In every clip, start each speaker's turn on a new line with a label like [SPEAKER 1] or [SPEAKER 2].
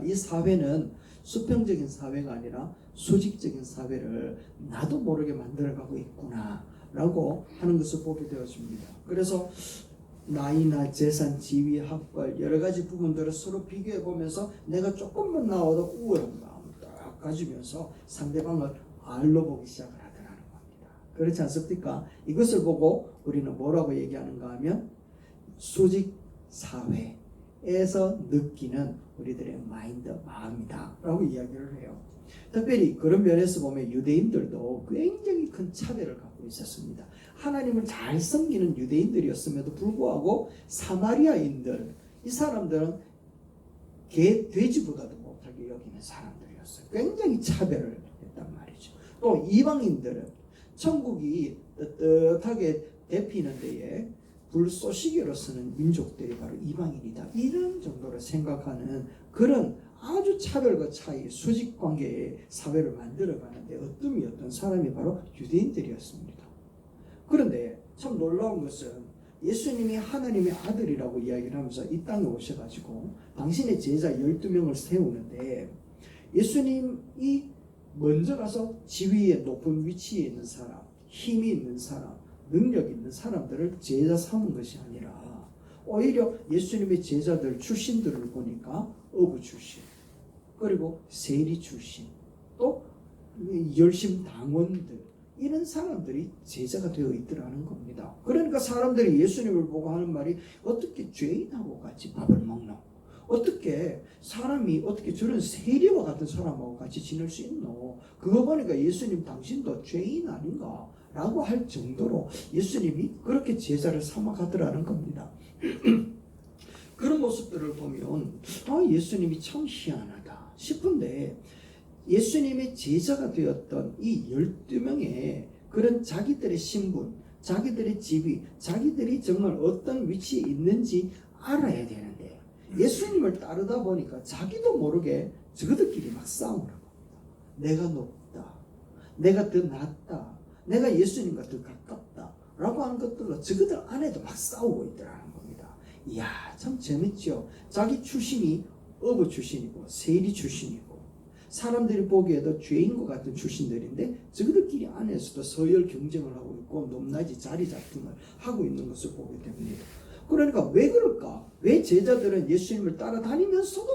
[SPEAKER 1] 이 사회는 수평적인 사회가 아니라 수직적인 사회를 나도 모르게 만들어가고 있구나 라고 하는 것을 보게 되었습니다. 그래서 나이나 재산, 지위, 학벌 여러 가지 부분들을 서로 비교해 보면서 내가 조금만 나와도 우월한 마음을 딱 가지면서 상대방을 알로 보기 시작을 하더라는 겁니다. 그렇지 않습니까? 이것을 보고 우리는 뭐라고 얘기하는가 하면 수직 사회에서 느끼는 우리들의 마인드, 마음이다 라고 이야기를 해요. 특별히 그런 면에서 보면 유대인들도 굉장히 큰 차별을 갖고 있었습니다. 하나님을 잘 섬기는 유대인들이었음에도 불구하고 사마리아인들, 이 사람들은 돼지보다도 못하게 여기는 사람들이었어요. 굉장히 차별을 했단 말이죠. 또 이방인들은 천국이 떳떳하게 데피는 데에 불쏘시개로 쓰는 민족들이 바로 이방인이다. 이런 정도로 생각하는 그런 아주 차별과 차이, 수직관계의 사회를 만들어가는데 어떤 사람이 바로 유대인들이었습니다. 그런데 참 놀라운 것은 예수님이 하나님의 아들이라고 이야기를 하면서 이 땅에 오셔가지고 당신의 제자 12명을 세우는데 예수님이 먼저 가서 지위에 높은 위치에 있는 사람, 힘이 있는 사람, 능력 있는 사람들을 제자 삼은 것이 아니라 오히려 예수님의 제자들 출신들을 보니까 어부 출신, 그리고 세리 출신, 또 열심 당원들, 이런 사람들이 제자가 되어 있더라는 겁니다. 그러니까 사람들이 예수님을 보고 하는 말이 어떻게 죄인하고 같이 밥을 먹노? 어떻게 사람이 어떻게 저런 세리와 같은 사람하고 같이 지낼 수 있노? 그거 보니까 예수님 당신도 죄인 아닌가? 라고 할 정도로 예수님이 그렇게 제자를 삼아가더라는 겁니다. 그런 모습들을 보면 예수님이 참 희한하다 싶은데 예수님의 제자가 되었던 이 12명의 그런 자기들의 신분, 자기들의 지위, 자기들이 정말 어떤 위치에 있는지 알아야 되는데 예수님을 따르다 보니까 자기도 모르게 저들끼리 막 싸우는 겁니다. 내가 높다, 내가 더 낫다, 내가 예수님과 더 가깝다 라고 하는 것들로 저들 안에도 막 싸우고 있더라는 겁니다. 이야, 참 재밌죠. 자기 출신이 어부 출신이고 세리 출신이고 사람들이 보기에도 죄인과 같은 출신들인데 저들끼리 안에서도 서열 경쟁을 하고 있고 높낮이 자리 잡기를 하고 있는 것을 보게 됩니다. 그러니까 왜 그럴까? 왜 제자들은 예수님을 따라다니면서도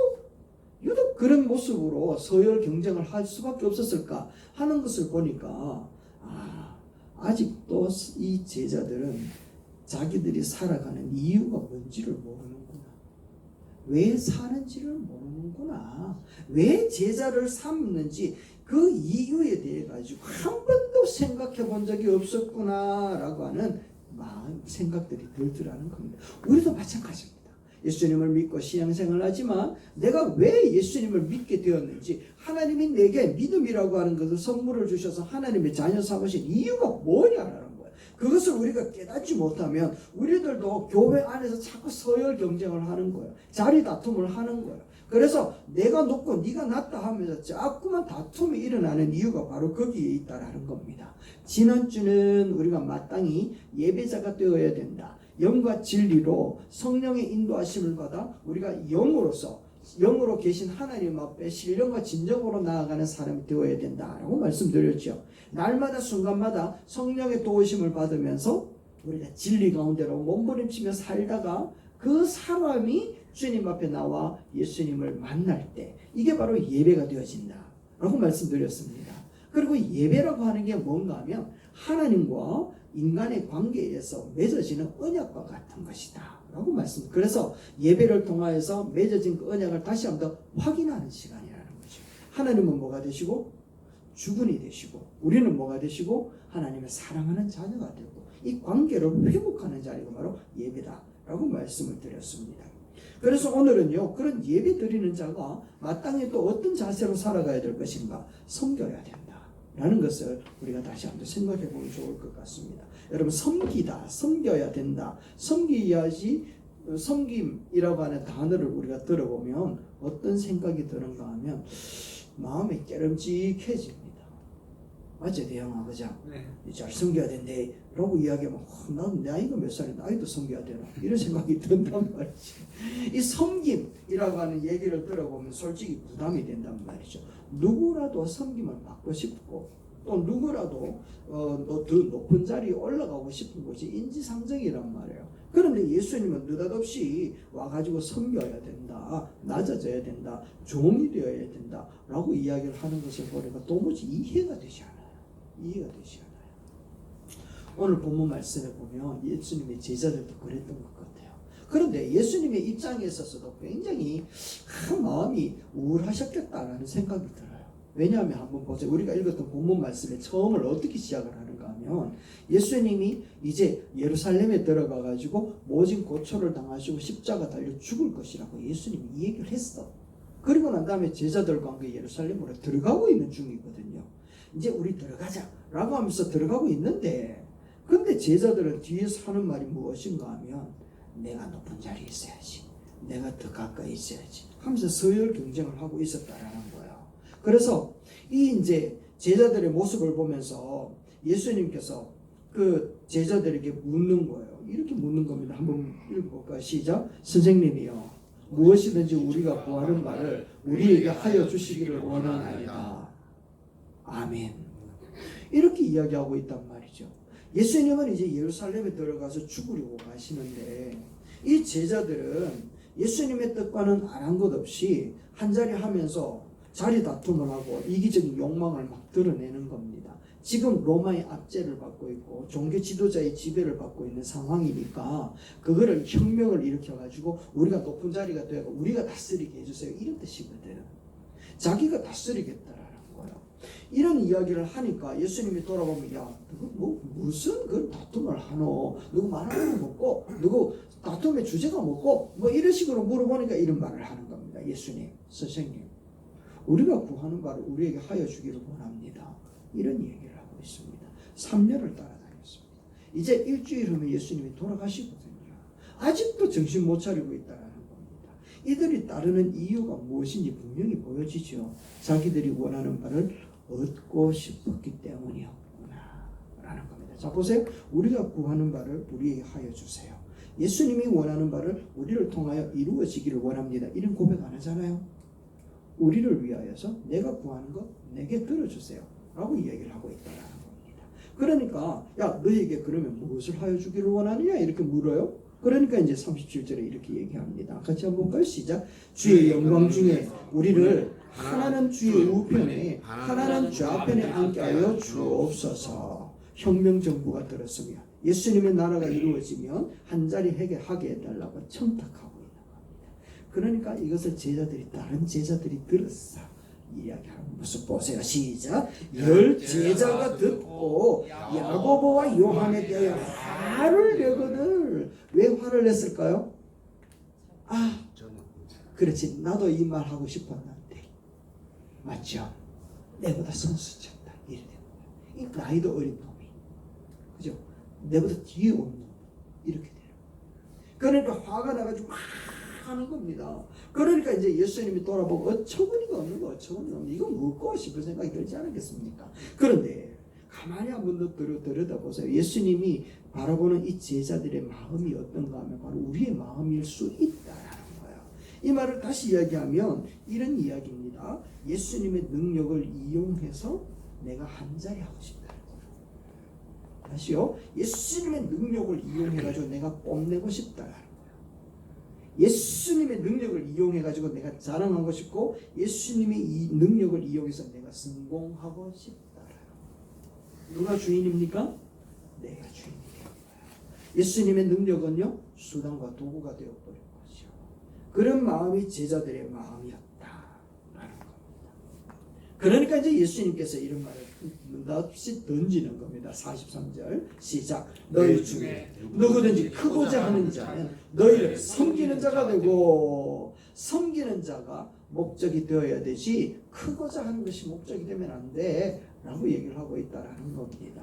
[SPEAKER 1] 유독 그런 모습으로 서열 경쟁을 할 수밖에 없었을까 하는 것을 보니까 아직도 이 제자들은 자기들이 살아가는 이유가 뭔지를 모르는구나. 왜 사는지를 모르는구나. 왜 제자를 삼는지 그 이유에 대해 가지고 한 번도 생각해 본 적이 없었구나 라고 하는 생각들이 들더라는 겁니다. 우리도 마찬가지입니다. 예수님을 믿고 신앙생활을 하지만 내가 왜 예수님을 믿게 되었는지, 하나님이 내게 믿음이라고 하는 것을 선물을 주셔서 하나님의 자녀 삼으신 이유가 뭐냐라는 거예요. 그것을 우리가 깨닫지 못하면 우리들도 교회 안에서 자꾸 서열 경쟁을 하는 거예요. 자리 다툼을 하는 거예요. 그래서 내가 높고 네가 낮다 하면서 자꾸만 다툼이 일어나는 이유가 바로 거기에 있다라는 겁니다. 지난주는 우리가 마땅히 예배자가 되어야 된다. 영과 진리로 성령의 인도하심을 받아 우리가 영으로 계신 하나님 앞에 신령과 진정으로 나아가는 사람이 되어야 된다라고 말씀드렸죠. 날마다 순간마다 성령의 도우심을 받으면서 우리가 진리 가운데로 몸부림치며 살다가 그 사람이 주님 앞에 나와 예수님을 만날 때 이게 바로 예배가 되어진다라고 말씀드렸습니다. 그리고 예배라고 하는 게 뭔가 하면 하나님과 인간의 관계에서 맺어지는 언약과 같은 것이다 라고 말씀. 그래서 예배를 통하여서 맺어진 그 언약을 다시 한번 더 확인하는 시간이라는 거죠. 하나님은 뭐가 되시고 주군이 되시고 우리는 뭐가 되시고 하나님을 사랑하는 자녀가 되고 이 관계를 회복하는 자리가 바로 예배다 라고 말씀을 드렸습니다. 그래서 오늘은요, 그런 예배 드리는 자가 마땅히 또 어떤 자세로 살아가야 될 것인가, 섬겨야 된다 라는 것을 우리가 다시 한번 생각해 보면 좋을 것 같습니다. 여러분, 섬겨야 된다, 섬겨야지, 섬김이라고 하는 단어를 우리가 들어보면 어떤 생각이 드는가 하면 마음이 깨름직해집니다. 맞지 대형아 그죠?
[SPEAKER 2] 네.
[SPEAKER 1] 잘 섬겨야 된대 라고 이야기하면 난 나이가 몇 살인데 나이도 섬겨야 되나 이런 생각이 든단 말이지. 이 섬김이라고 하는 얘기를 들어보면 솔직히 부담이 된단 말이죠. 누구라도 섬김을 받고 싶고 또 누구라도 더 높은 자리에 올라가고 싶은 것이 인지상정이란 말이에요. 그런데 예수님은 느닷없이 와가지고 섬겨야 된다, 낮아져야 된다, 종이 되어야 된다 라고 이야기를 하는 것을 보니까 도무지 이해가 되지 않아요. 이해가 되지 않아요. 오늘 본문 말씀에 보면 예수님의 제자들도 그랬던 것 같아요. 그런데 예수님의 입장에 있어서도 굉장히 마음이 우울하셨겠다라는 생각이 들어요. 왜냐하면 한번 보세요. 우리가 읽었던 본문 말씀의 처음을 어떻게 시작을 하는가 하면 예수님이 이제 예루살렘에 들어가 가지고 모진 고초를 당하시고 십자가 달려 죽을 것이라고 예수님이 이 얘기를 했어. 그리고 난 다음에 제자들과 함께 예루살렘으로 들어가고 있는 중이거든요. 이제 우리 들어가자 라고 하면서 들어가고 있는데 근데 제자들은 뒤에서 하는 말이 무엇인가 하면 내가 높은 자리에 있어야지, 내가 더 가까이 있어야지 하면서 서열 경쟁을 하고 있었다라는 거예요. 그래서 이 이제 제자들의 모습을 보면서 예수님께서 그 제자들에게 묻는 거예요. 이렇게 묻는 겁니다. 한번 읽어볼까요? 시작. 선생님이요, 무엇이든지 우리가 구하는 바를 우리에게 하여 주시기를 원하나이다. 아멘. 이렇게 이야기하고 있단 말이죠. 예수님은 이제 예루살렘에 들어가서 죽으려고 가시는데 이 제자들은 예수님의 뜻과는 안 것 없이 한자리 하면서 자리 다툼을 하고 이기적인 욕망을 막 드러내는 겁니다. 지금 로마의 압제를 받고 있고 종교 지도자의 지배를 받고 있는 상황이니까 그거를 혁명을 일으켜가지고 우리가 높은 자리가 되고 우리가 다스리게 해주세요 이런 뜻이거든. 자기가 다스리겠다라는 거예요. 이런 이야기를 하니까 예수님이 돌아보면 야 누구 뭐 무슨 그 다툼을 하노, 누구 말하는 거 먹고 누구 다툼의 주제가 뭐고 뭐 이런 식으로 물어보니까 이런 말을 하는 겁니다. 예수님, 선생님, 우리가 구하는 바를 우리에게 하여 주기를 원합니다. 이런 얘기를 하고 있습니다. 3년을 따라다녔습니다. 이제 일주일 후면 예수님이 돌아가시거든요. 아직도 정신 못 차리고 있다는 겁니다. 이들이 따르는 이유가 무엇인지 분명히 보여지죠. 자기들이 원하는 바를 얻고 싶었기 때문이었구나 라는 겁니다. 자 보세요. 우리가 구하는 바를 우리에게 하여 주세요. 예수님이 원하는 바를 우리를 통하여 이루어지기를 원합니다. 이런 고백 안 하잖아요. 우리를 위하여서 내가 구하는 것 내게 들어주세요 라고 이야기를 하고 있다는 겁니다. 그러니까 야 너에게 그러면 무엇을 하여 주기를 원하느냐 이렇게 물어요. 그러니까 이제 37절에 이렇게 얘기합니다. 같이 한번 볼까요? 시작. 주의 영광 중에 우리를 하나는 주의 우편에 하나는 좌편에 앉게 하여 주옵소서. 혁명 정부가 들었으며 예수님의 나라가 이루어지면 한자리 하게 해달라고 청탁하고 있는 겁니다. 그러니까 이것을 다른 제자들이 들었어. 이야기하는 모습 보세요. 시작. 10제자가 듣고 야고보와 요한에 대하여 화를 내거늘. 왜 화를 냈을까요? 아, 그렇지. 나도 이 말 하고 싶었는데. 맞죠? 내보다 선수쳤다. 이래 되는 거야. 이 나이도 어린 놈이. 그죠? 내보다 뒤에 온 놈. 이렇게 되는 거야. 그러니까 화가 나가지고 막 하는 겁니다. 그러니까 이제 예수님이 돌아보고 어처구니가 없는 거, 어처구니가 없는 거, 이거 묻고 싶은 생각이 들지 않겠습니까? 그런데 가만히 한번 더 들여다보세요. 예수님이 바라보는 이 제자들의 마음이 어떤가 하면 바로 우리의 마음일 수 있다라는 거예요. 이 말을 다시 이야기하면 이런 이야기입니다. 예수님의 능력을 이용해서 내가 한자리 하고 싶다는 거예요. 다시요. 예수님의 능력을 이용해가지고 내가 뽐내고 싶다라는 거예요. 예수님의 능력을 이용해가지고 내가 자랑하고 싶고 예수님의 이 능력을 이용해서 내가 성공하고 싶다라는 거예요. 누가 주인입니까? 내가 주인입니다. 예수님의 능력은요 수단과 도구가 되어버린 것이요. 그런 마음이 제자들의 마음이었다라는 겁니다. 그러니까 이제 예수님께서 이런 말을 없이 던지는 겁니다. 43절 시작. 너희 중에 누구든지 크고자 하는 자는 너희를 섬기는 자가 되고, 섬기는 자가 목적이 되어야 되지 크고자 하는 것이 목적이 되면 안 돼 라고 얘기를 하고 있다라는 겁니다.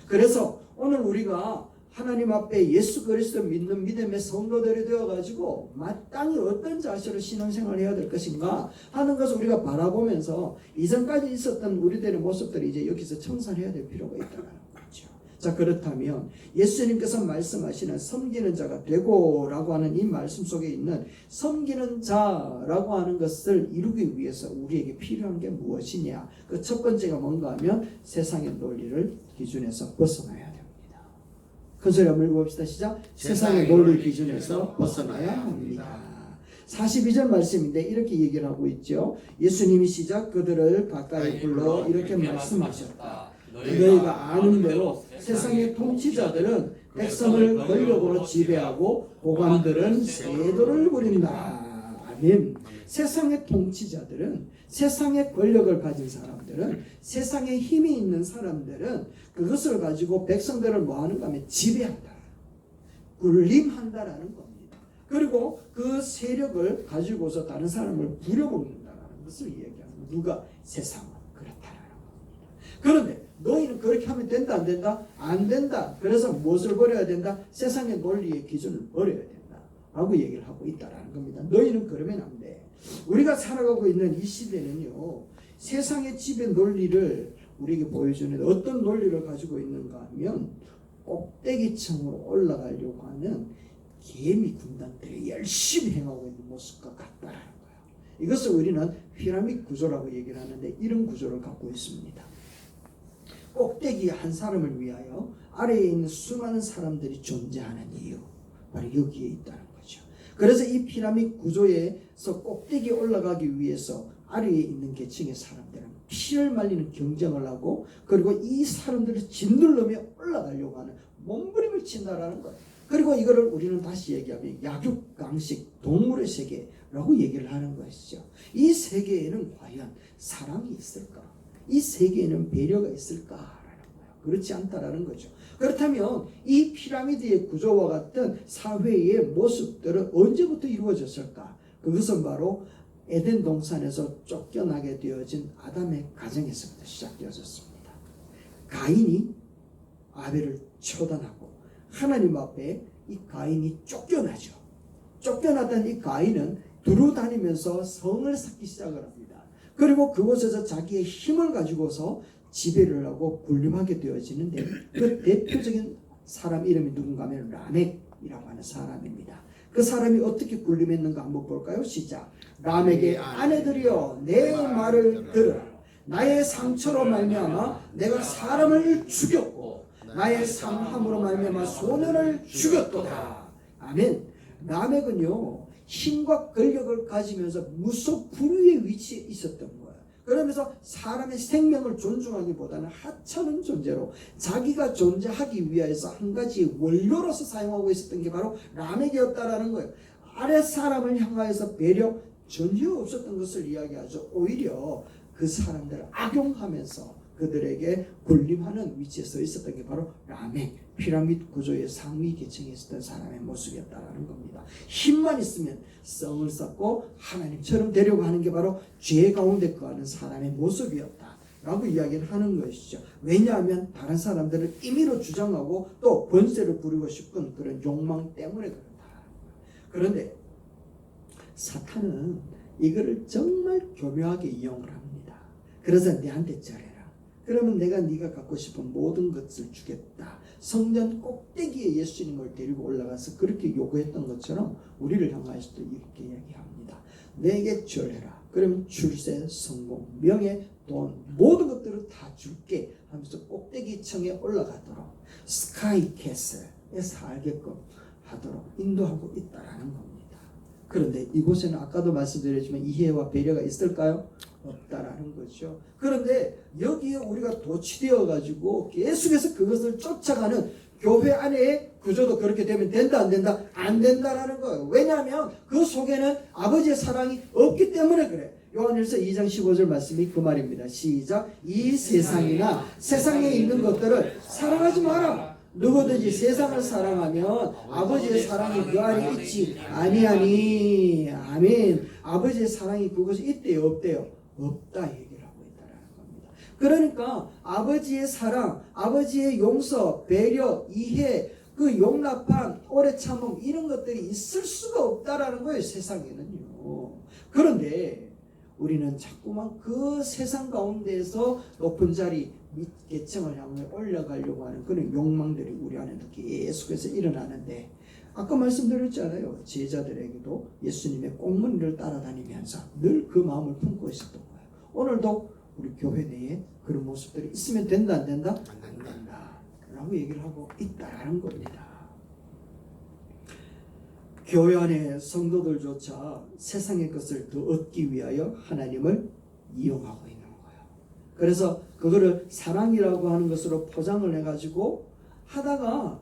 [SPEAKER 1] 그래서 오늘 우리가 하나님 앞에 예수 그리스도 믿는 믿음의 성도들이 되어가지고 마땅히 어떤 자세로 신앙생활을 해야 될 것인가 하는 것을 우리가 바라보면서 이전까지 있었던 우리들의 모습들이 이제 여기서 청산해야 될 필요가 있다는 거죠. 자, 그렇다면 예수님께서 말씀하시는 섬기는 자가 되고라고 하는 이 말씀 속에 있는 섬기는 자라고 하는 것을 이루기 위해서 우리에게 필요한 게 무엇이냐? 그 첫 번째가 뭔가 하면 세상의 논리를 기준에서 벗어나야 됩니다. 큰 소리 한번 읽어봅시다. 시작. 세상의 논리 기준에서 벗어나야 합니다. 42절 말씀인데 이렇게 얘기를 하고 있죠. 예수님이 시작 그들을 가까이 불러 이렇게 말씀하셨다. 너희가 아는 대로 세상의 통치자들은 백성을 권력으로 지배하고 고관들은 세도를 부린다. 아멘. 세상의 통치자들은, 세상의 권력을 가진 사람들은, 세상에 힘이 있는 사람들은 그것을 가지고 백성들을 뭐하는가 하면 지배한다, 군림한다라는 겁니다. 그리고 그 세력을 가지고서 다른 사람을 부려먹는다라는 것을 얘기하는, 누가? 세상은 그렇다라는 겁니다. 그런데 너희는 그렇게 하면 된다 안 된다? 안 된다. 그래서 무엇을 버려야 된다? 세상의 논리의 기준을 버려야 된다 라고 얘기를 하고 있다라는 겁니다. 너희는 그러면 안 돼. 우리가 살아가고 있는 이 시대는요, 세상의 지배 논리를 우리에게 보여주는, 어떤 논리를 가지고 있는가 하면 꼭대기층으로 올라가려고 하는 개미 군단들이 열심히 행하고 있는 모습과 같다라는 거예요. 이것을 우리는 피라미드 구조라고 얘기를 하는데 이런 구조를 갖고 있습니다. 꼭대기 한 사람을 위하여 아래에 있는 수많은 사람들이 존재하는 이유, 바로 여기에 있다는 거죠. 그래서 이 피라미드 구조에서 꼭대기에 올라가기 위해서 아래에 있는 계층의 사람들은 피를 말리는 경쟁을 하고, 그리고 이 사람들을 짓누르며 올라가려고 하는 몸부림을 친다라는 거예요. 그리고 이거를 우리는 다시 얘기하면 약육강식 동물의 세계라고 얘기를 하는 것이죠. 이 세계에는 과연 사랑이 있을까? 이 세계에는 배려가 있을까라는 거예요. 그렇지 않다라는 거죠. 그렇다면 이 피라미드의 구조와 같은 사회의 모습들은 언제부터 이루어졌을까? 그것은 바로 에덴 동산에서 쫓겨나게 되어진 아담의 가정에서부터 시작되어졌습니다. 가인이 아벨을 처단하고 하나님 앞에 이 가인이 쫓겨나죠. 쫓겨나던 이 가인은 두루 다니면서 성을 쌓기 시작을 합니다. 그리고 그곳에서 자기의 힘을 가지고서 지배를 하고 군림하게 되어지는데, 그 대표적인 사람 이름이 누군가 하면 라멕이라고 하는 사람입니다. 그 사람이 어떻게 군림했는가 한번 볼까요? 시작. 라멕의 아내들이여 내 말을 들으라. 나의 상처로 말미암아 내가 사람을 죽였고 나의 상함으로 말미암아 소년을 죽였도다. 아멘. 라멕은요, 힘과 권력을 가지면서 무소불위의 위치에 있었던 거예요. 그러면서 사람의 생명을 존중하기보다는 하찮은 존재로 자기가 존재하기 위해서 한 가지 원료로서 사용하고 있었던 게 바로 라멕이었다라는 거예요. 아래 사람을 향하여서 배려 전혀 없었던 것을 이야기하죠. 오히려 그 사람들을 악용하면서 그들에게 군림하는 위치에 서 있었던 게 바로 라멕, 피라미드 구조의 상위 계층에 있었던 사람의 모습이었다는 겁니다. 힘만 있으면 성을 쌓고 하나님처럼 되려고 하는 게 바로 죄 가운데 거하는 사람의 모습이었다라고 이야기를 하는 것이죠. 왜냐하면 다른 사람들을 임의로 주장하고 또 권세를 부리고 싶은 그런 욕망 때문에 그렇다. 그런데 사탄은 이거를 정말 교묘하게 이용을 합니다. 그래서 내한테 절해라. 그러면 내가 네가 갖고 싶은 모든 것을 주겠다. 성전 꼭대기에 예수님을 데리고 올라가서 그렇게 요구했던 것처럼 우리를 향하여서도 이렇게 얘기합니다. 내게 절해라. 그러면 출세, 성공, 명예, 돈, 모든 것들을 다 줄게 하면서 꼭대기 층에 올라가도록 스카이 캐슬에 살게끔 하도록 인도하고 있다라는 겁니다. 그런데 이곳에는 아까도 말씀드렸지만 이해와 배려가 있을까요? 없다라는 거죠. 그런데 여기에 우리가 도취되어 가지고 계속해서 그것을 쫓아가는 교회 안에 구조도 그렇게 되면 된다 안 된다? 안 된다라는 거예요. 왜냐하면 그 속에는 아버지의 사랑이 없기 때문에 그래. 요한일서 2장 15절 말씀이 그 말입니다. 시작. 이 세상이나 세상에 있는 것들을 사랑하지 마라. 누구든지 세상을 사랑하면 아버지의 사랑이 그 안에 있지 아니하니. 아멘. 아버지의 사랑이 그것이 있대요 없대요? 없다 얘기를 하고 있다는 겁니다. 그러니까 아버지의 사랑, 아버지의 용서, 배려, 이해, 그 용납한 오래 참음 이런 것들이 있을 수가 없다라는 거예요, 세상에는요. 그런데 우리는 자꾸만 그 세상 가운데에서 높은 자리 계층을 향해 올라가려고 하는 그런 욕망들이 우리 안에도 계속해서 일어나는데, 아까 말씀드렸잖아요. 제자들에게도 예수님의 꽁무니를 따라다니면서 늘 그 마음을 품고 있었던 거예요. 오늘도 우리 교회 내에 그런 모습들이 있으면 된다, 안 된다? 안 된다 라고 얘기를 하고 있다라는 겁니다. 교회 안에 성도들조차 세상의 것을 더 얻기 위하여 하나님을 이용하고 있는 거예요. 그래서 그거를 사랑이라고 하는 것으로 포장을 해가지고 하다가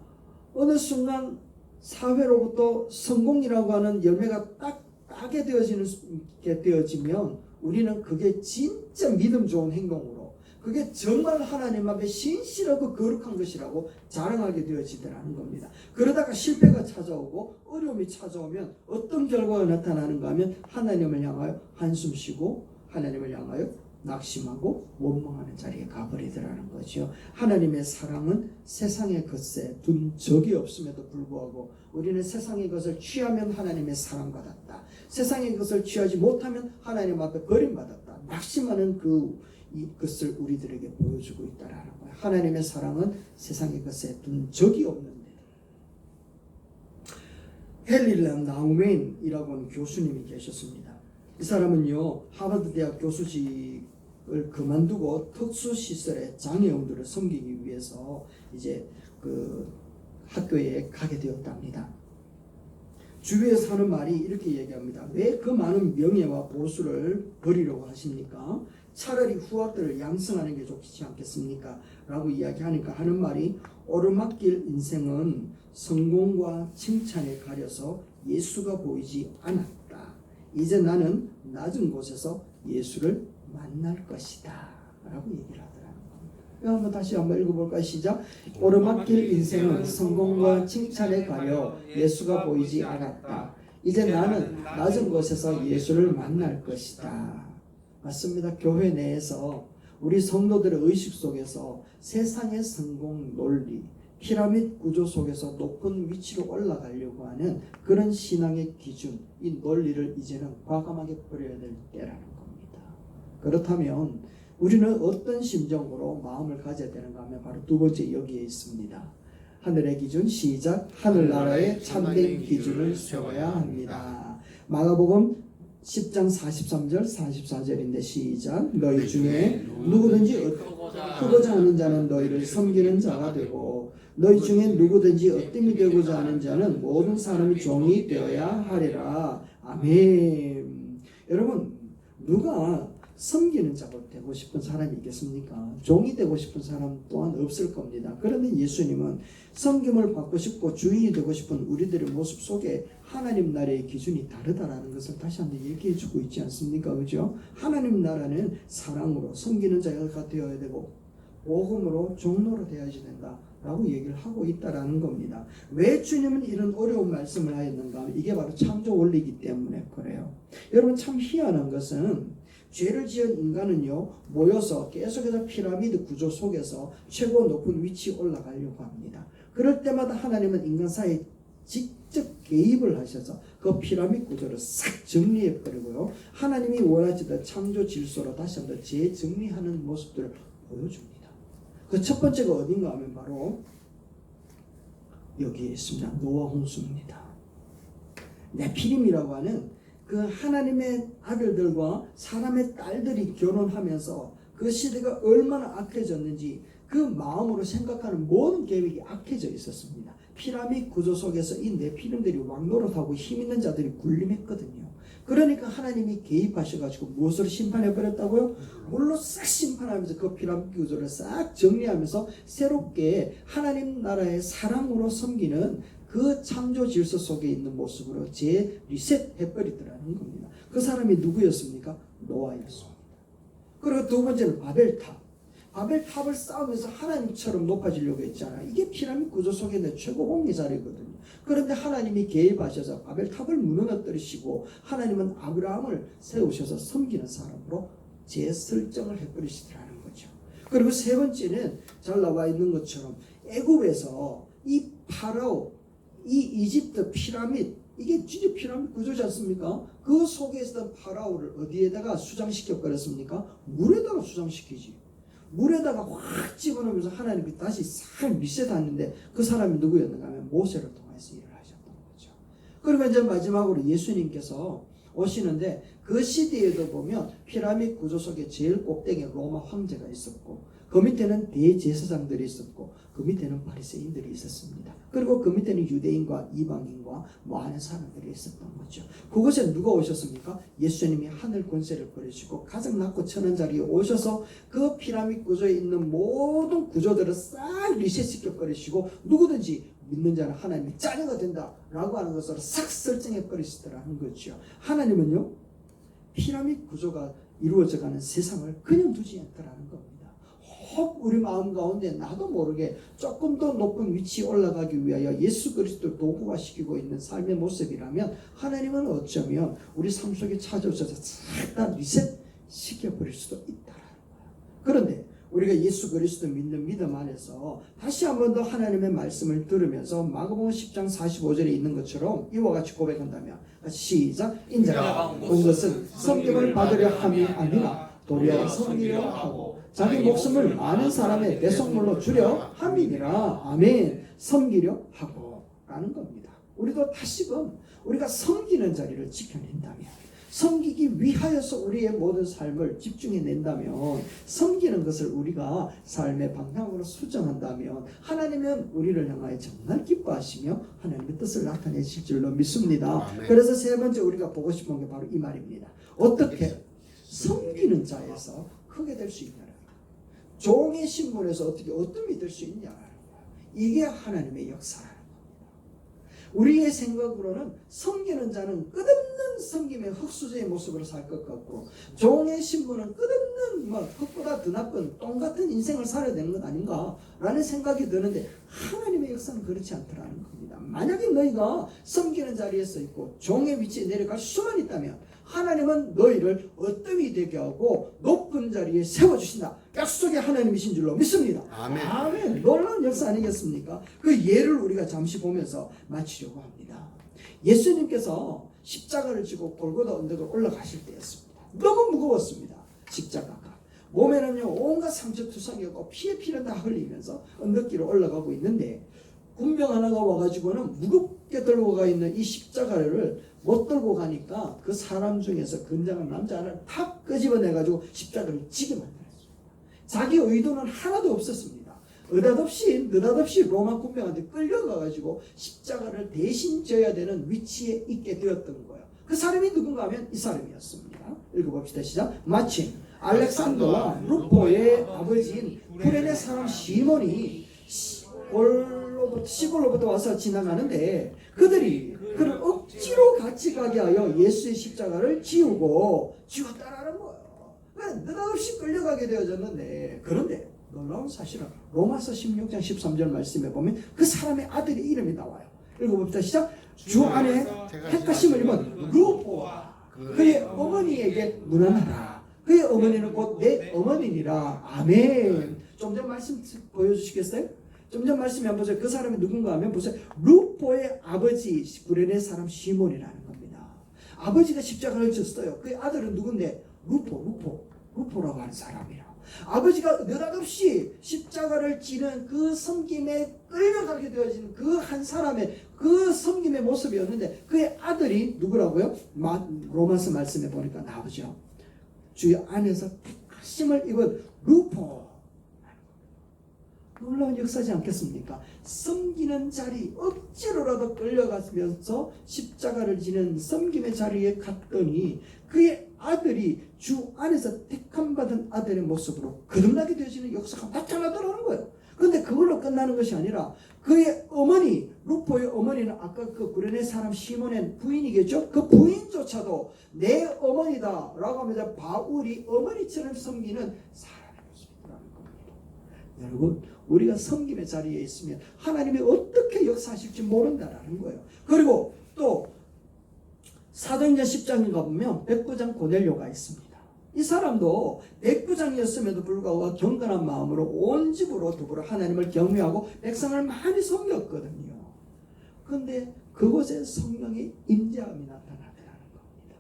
[SPEAKER 1] 어느 순간 사회로부터 성공이라고 하는 열매가 딱 따게 되어지면 우리는 그게 진짜 믿음 좋은 행동으로, 그게 정말 하나님 앞에 신실하고 거룩한 것이라고 자랑하게 되어지더라는 겁니다. 그러다가 실패가 찾아오고 어려움이 찾아오면 어떤 결과가 나타나는가 하면 하나님을 향하여 한숨 쉬고 하나님을 향하여 낙심하고 원망하는 자리에 가버리더라는 거죠. 하나님의 사랑은 세상의 것에 둔 적이 없음에도 불구하고 우리는 세상의 것을 취하면 하나님의 사랑받았다, 세상의 것을 취하지 못하면 하나님 앞에 버림받았다, 낙심하는 이것을 우리들에게 보여주고 있다라는 거예요. 하나님의 사랑은 세상의 것에 둔 적이 없는데, 헨리 나우맨이라고 하는 교수님이 계셨습니다. 이 사람은요, 하버드 대학 교수직을 그만두고 특수시설의 장애인들을 섬기기 위해서 이제 그 학교에 가게 되었답니다. 주위에서 하는 말이 이렇게 얘기합니다. 왜 그 많은 명예와 보수를 버리려고 하십니까? 차라리 후학들을 양성하는 게 좋지 않겠습니까? 라고 이야기하니까 하는 말이, 오르막길 인생은 성공과 칭찬에 가려서 예수가 보이지 않았다. 이제 나는 낮은 곳에서 예수를 만날 것이다 라고 얘기를 하더라는 겁니다. 한번 다시 한번 읽어볼까요? 시작. 오르막길 인생은 성공과 칭찬에 가려 예수가 보이지 않았다. 이제 나는 낮은 곳에서 예수를 만날 것이다. 맞습니다. 교회 내에서 우리 성도들의 의식 속에서 세상의 성공 논리, 피라미드 구조 속에서 높은 위치로 올라가려고 하는 그런 신앙의 기준, 이 논리를 이제는 과감하게 버려야 될 때라는 겁니다. 그렇다면 우리는 어떤 심정으로 마음을 가져야 되는가 하면 바로 두 번째 여기에 있습니다. 하늘의 기준, 시작. 하늘나라의 참된 기준을 세워야 합니다. 마가복음 10장 43절 44절인데 시작. 너희 중에 누구든지 크고자 하는 자는 너희를 섬기는 자가 되고 너희 중에 누구든지 어뜸이 되고자 하는 자는 모든 사람이 종이 되어야 하리라. 아멘. 여러분, 누가 섬기는 자가 되고 싶은 사람이 있겠습니까? 종이 되고 싶은 사람 또한 없을 겁니다. 그런데 예수님은 섬김을 받고 싶고 주인이 되고 싶은 우리들의 모습 속에 하나님 나라의 기준이 다르다라는 것을 다시 한번 얘기해 주고 있지 않습니까? 그죠? 하나님 나라는 사랑으로 섬기는 자가 되어야 되고 복음으로 종로로 되어야지 된다라고 얘기를 하고 있다라는 겁니다. 왜 주님은 이런 어려운 말씀을 하였는가 하면 이게 바로 창조 원리이기 때문에 그래요. 여러분, 참 희한한 것은 죄를 지은 인간은요, 모여서 계속해서 피라미드 구조 속에서 최고 높은 위치에 올라가려고 합니다. 그럴 때마다 하나님은 인간 사이에 직접 개입을 하셔서 그 피라미드 구조를 싹 정리해버리고요, 하나님이 원하시던 창조 질서로 다시 한번 재정리하는 모습들을 보여줍니다. 그 첫 번째가 어딘가 하면 바로 여기에 있습니다. 노아 홍수입니다. 네피림이라고 하는 그 하나님의 아들들과 사람의 딸들이 결혼하면서 그 시대가 얼마나 악해졌는지 그 마음으로 생각하는 모든 계획이 악해져 있었습니다. 피라미드 구조 속에서 이 네피림들이 왕노릇하고 힘있는 자들이 군림했거든요. 그러니까 하나님이 개입하셔가지고 무엇으로 심판해버렸다고요? 물로 싹 심판하면서 그 피라미드 구조를 싹 정리하면서 새롭게 하나님 나라의 사랑으로 섬기는 그 창조 질서 속에 있는 모습으로 재리셋해버리더라는 겁니다. 그 사람이 누구였습니까? 노아였습니다. 그리고 두 번째는 바벨탑. 바벨탑을 쌓으면서 하나님처럼 높아지려고 했잖아요. 이게 피라미드 구조 속에 있는 최고봉의 자리거든요. 그런데 하나님이 개입하셔서 바벨탑을 무너뜨리시고 하나님은 아브라함을 세우셔서 섬기는 사람으로 재설정을 해버리시더라는 거죠. 그리고 세 번째는 잘 나와 있는 것처럼 애굽에서 이 파라오, 이 이집트 피라미드, 이게 진짜 피라미드 구조지 않습니까? 그 속에 있었던 파라오를 어디에다가 수장시켜 버렸습니까? 물에다가 수장시키지. 물에다가 확 집어넣으면서 하나님이 다시 싹 리셋하는데 그 사람이 누구였는가 하면 모세를 통해서 일을 하셨던 거죠. 그리고 이제 마지막으로 예수님께서 오시는데 그 시대에도 보면 피라미드 구조 속에 제일 꼭대기에 로마 황제가 있었고 그 밑에는 대제사장들이 있었고 그 밑에는 바리새인들이 있었습니다. 그리고 그 밑에는 유대인과 이방인과 많은 사람들이 있었던 거죠. 그곳에 누가 오셨습니까? 예수님이 하늘 권세를 버리시고 가장 낮고 천한 자리에 오셔서 그 피라미드 구조에 있는 모든 구조들을 싹 리셋시켜 버리시고 누구든지 믿는 자는 하나님의 자녀가 된다라고 하는 것을 싹 설정해 버리시더라는 거죠. 하나님은요 피라미드 구조가 이루어져가는 세상을 그냥 두지 않더라는 겁니다. 혹 우리 마음 가운데 나도 모르게 조금 더 높은 위치에 올라가기 위하여 예수 그리스도를 도구화시키고 있는 삶의 모습이라면 하나님은 어쩌면 우리 삶 속에 찾아오셔서 싹 다 리셋시켜버릴 수도 있다라는 거예요. 그런데 우리가 예수 그리스도 믿는 믿음 안에서 다시 한 번 더 하나님의 말씀을 들으면서 마가복음 10장 45절에 있는 것처럼 이와 같이 고백한다면 시작. 인자가 온 것은 섬김을 받으려 함이 아니라 도리어 섬기려 하고 자기 목숨을 많은 사람의 대속물로 주려 함이니라. 아멘. 섬기려 하고 라는 겁니다. 우리도 다시금 우리가 섬기는 자리를 지켜낸다면 섬기기 위하여서 우리의 모든 삶을 집중해낸다면 섬기는 것을 우리가 삶의 방향으로 수정한다면 하나님은 우리를 향하여 정말 기뻐하시며 하나님의 뜻을 나타내실 줄로 믿습니다. 그래서 세 번째 우리가 보고 싶은 게 바로 이 말입니다. 어떻게 섬기는 자에서 크게 될 수 있냐, 종의 신분에서 어떻게 어둠이 될 수 있냐, 이게 하나님의 역사라는 겁니다. 우리의 생각으로는 섬기는 자는 끝없는 섬김의 흙수저의 모습으로 살 것 같고 종의 신분은 끝없는 흙보다 더 나쁜 똥같은 인생을 살아야 되는 것 아닌가라는 생각이 드는데 하나님의 역사는 그렇지 않더라는 겁니다. 만약에 너희가 섬기는 자리에 서 있고 종의 위치에 내려갈 수만 있다면 하나님은 너희를 어뜸이 되게 하고 높은 자리에 세워주신다. 약속의 하나님이신 줄로 믿습니다.
[SPEAKER 2] 아멘.
[SPEAKER 1] 아멘. 놀라운 역사 아니겠습니까? 그 예를 우리가 잠시 보면서 마치려고 합니다. 예수님께서 십자가를 지고 골고다 언덕을 올라가실 때였습니다. 너무 무거웠습니다. 십자가가. 몸에는요 온갖 상처투성이고 피에 피를 다 흘리면서 언덕길을 올라가고 있는데 군병 하나가 와가지고는 무겁게 들고 가 있는 이 십자가를 못 들고 가니까 그 사람 중에서 건장한 남자 하나를 탁 끄집어내가지고 십자가를 지게 만들었습니다. 자기 의도는 하나도 없었습니다. 느닷없이 로마 군병한테 끌려가가지고 십자가를 대신 져야 되는 위치에 있게 되었던 거예요. 그 사람이 누군가 하면 이 사람이었습니다. 읽어봅시다. 시작. 마침 알렉산더와 루포의 아버지인 쿠레네 사람 시몬이 시골로부터 와서 지나가는데 그들이 그를 억지로 같이 가게 하여 예수의 십자가를 지우고 죽었다라는 거예요. 느닷없이 끌려가게 되어졌는데 그런데 놀라운 사실은 로마서 16장 13절 말씀에 보면 그 사람의 아들의 이름이 나와요. 읽어봅시다. 시작. 주 안에 택하심을 입은 루포와 그의 어머니에게 문안하라. 그의 어머니는 곧 내 어머니니라. 아멘. 좀 전 말씀 보여주시겠어요? 좀 전 말씀에 한번 보세요. 그 사람이 누군가 하면 보세요. 루포의 아버지 구레네 사람 시몬이라는 겁니다. 아버지가 십자가를 졌어요. 그의 아들은 누군데? 루포라고 하는 사람이라. 아버지가 느닷없이 십자가를 지는 그 섬김에 끌려가게 되어진 그 한 사람의 그 섬김의 모습이었는데 그의 아들이 누구라고요? 로마서 말씀에 보니까 나오죠. 주의 안에서 택하심을 입은 루포. 놀라운 역사지 않겠습니까? 섬기는 자리 억지로라도 끌려가면서 십자가를 지는 섬김의 자리에 갔더니 그의 아들이 주 안에서 택함받은 아들의 모습으로 거듭나게 되어지는 역사가 나타나더라는 거예요. 그런데 그걸로 끝나는 것이 아니라 그의 어머니, 루포의 어머니는 아까 그 구레네 사람 시몬의 부인이겠죠? 그 부인조차도 내 어머니다 라고 하면서 바울이 어머니처럼 섬기는 사람의 모습이라는 겁니다. 여러분, 우리가 섬김의 자리에 있으면 하나님이 어떻게 역사하실지 모른다라는 거예요. 그리고 또 사도행전 10장에 가보면 백부장 고넬료가 있습니다. 이 사람도 백부장이었음에도 불구하고 경건한 마음으로 온 집으로 더불어 하나님을 경외하고 백성을 많이 섬겼거든요. 근데 그곳에 성령의 임재함이 나타나더라는 겁니다.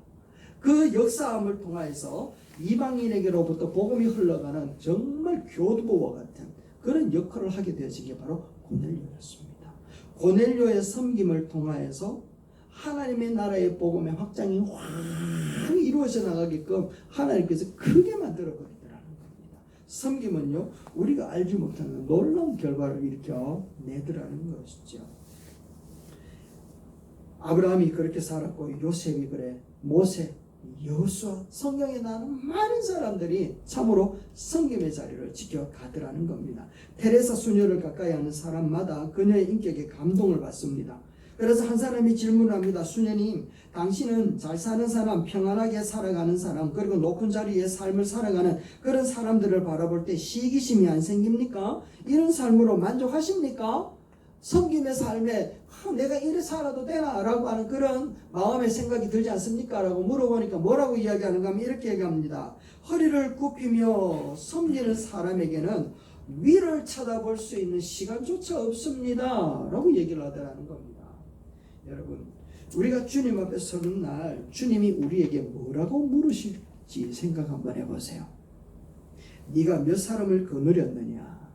[SPEAKER 1] 그 역사함을 통하여서 이방인에게로부터 복음이 흘러가는 정말 교두보와 같은 그런 역할을 하게 되어진 게 바로 고넬료였습니다. 고넬료의 섬김을 통하여서 하나님의 나라의 복음의 확장이 확 이루어져 나가게끔 하나님께서 크게 만들어 버리더라는 겁니다. 섬김은요, 우리가 알지 못하는 놀라운 결과를 일으켜 내더라는 것이죠. 아브라함이 그렇게 살았고, 요셉이 그래, 모세, 여호수아, 성경에 나오는 많은 사람들이 참으로 섬김의 자리를 지켜가더라는 겁니다. 테레사 수녀를 가까이 하는 사람마다 그녀의 인격에 감동을 받습니다. 그래서 한 사람이 질문을 합니다. 수녀님, 당신은 잘 사는 사람, 평안하게 살아가는 사람, 그리고 높은 자리의 삶을 살아가는 그런 사람들을 바라볼 때 시기심이 안 생깁니까? 이런 삶으로 만족하십니까? 섬김의 삶에 내가 이래 살아도 되나? 라고 하는 그런 마음의 생각이 들지 않습니까? 라고 물어보니까 뭐라고 이야기하는가 하면 이렇게 얘기합니다. 허리를 굽히며 섬기는 사람에게는 위를 쳐다볼 수 있는 시간조차 없습니다. 라고 얘기를 하더라는 겁니다. 여러분, 우리가 주님 앞에 서는 날 주님이 우리에게 뭐라고 물으실지 생각 한번 해보세요. 네가 몇 사람을 거느렸느냐?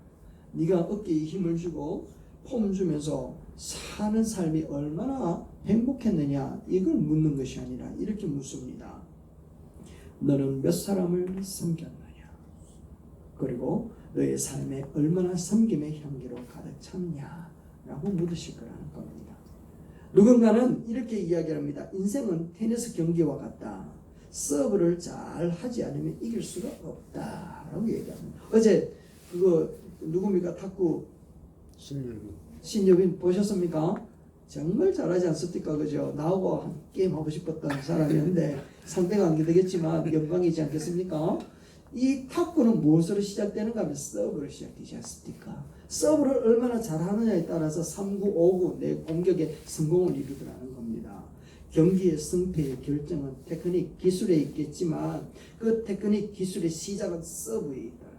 [SPEAKER 1] 네가 어깨에 힘을 주고 폼 주면서 사는 삶이 얼마나 행복했느냐? 이걸 묻는 것이 아니라 이렇게 묻습니다. 너는 몇 사람을 섬겼느냐? 그리고 너의 삶에 얼마나 섬김의 향기로 가득 찼냐? 라고 물으실 거라는 겁니다. 누군가는 이렇게 이야기합니다. 인생은 테니스 경기와 같다. 서브를 잘 하지 않으면 이길 수가 없다. 라고 얘기합니다. 어제 그거 누굽니까? 탁구 신여빈 보셨습니까? 정말 잘하지 않습니까? 그죠? 나하고 한 게임 하고 싶었던 사람이었는데 상대가 안 되겠지만 영광이지 않겠습니까? 이 탁구는 무엇으로 시작되는가 하면 서브로 시작되지 않습니까? 서브를 얼마나 잘하느냐에 따라서 3구, 5구 내 공격에 성공을 이루더라는 겁니다. 경기의 승패의 결정은 테크닉, 기술에 있겠지만 그 테크닉, 기술의 시작은 서브에 있다는 겁니다.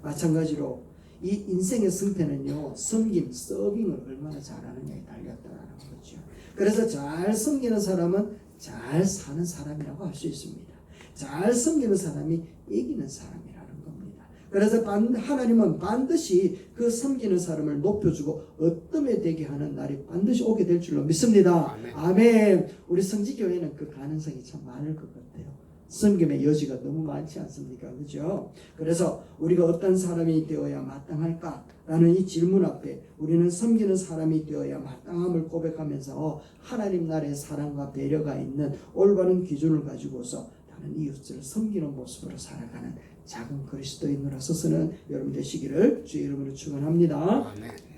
[SPEAKER 1] 마찬가지로 이 인생의 승패는요, 섬김, 서빙을 얼마나 잘하느냐에 달렸다는 거죠. 그래서 잘 섬기는 사람은 잘 사는 사람이라고 할 수 있습니다. 잘 섬기는 사람이 이기는 사람이라는 겁니다. 그래서 하나님은 반드시 그 섬기는 사람을 높여주고 어뜸에 되게 하는 날이 반드시 오게 될 줄로 믿습니다. 아멘. 우리 성지교회는 그 가능성이 참 많을 것 같아요. 섬김의 여지가 너무 많지 않습니까? 그죠? 그래서 우리가 어떤 사람이 되어야 마땅할까라는 이 질문 앞에 우리는 섬기는 사람이 되어야 마땅함을 고백하면서 하나님 나라의 사랑과 배려가 있는 올바른 기준을 가지고서 다른 이웃을 섬기는 모습으로 살아가는 작은 그리스도인으로서는 여러분 되시기를 주의 이름으로 축원합니다.
[SPEAKER 2] 아멘.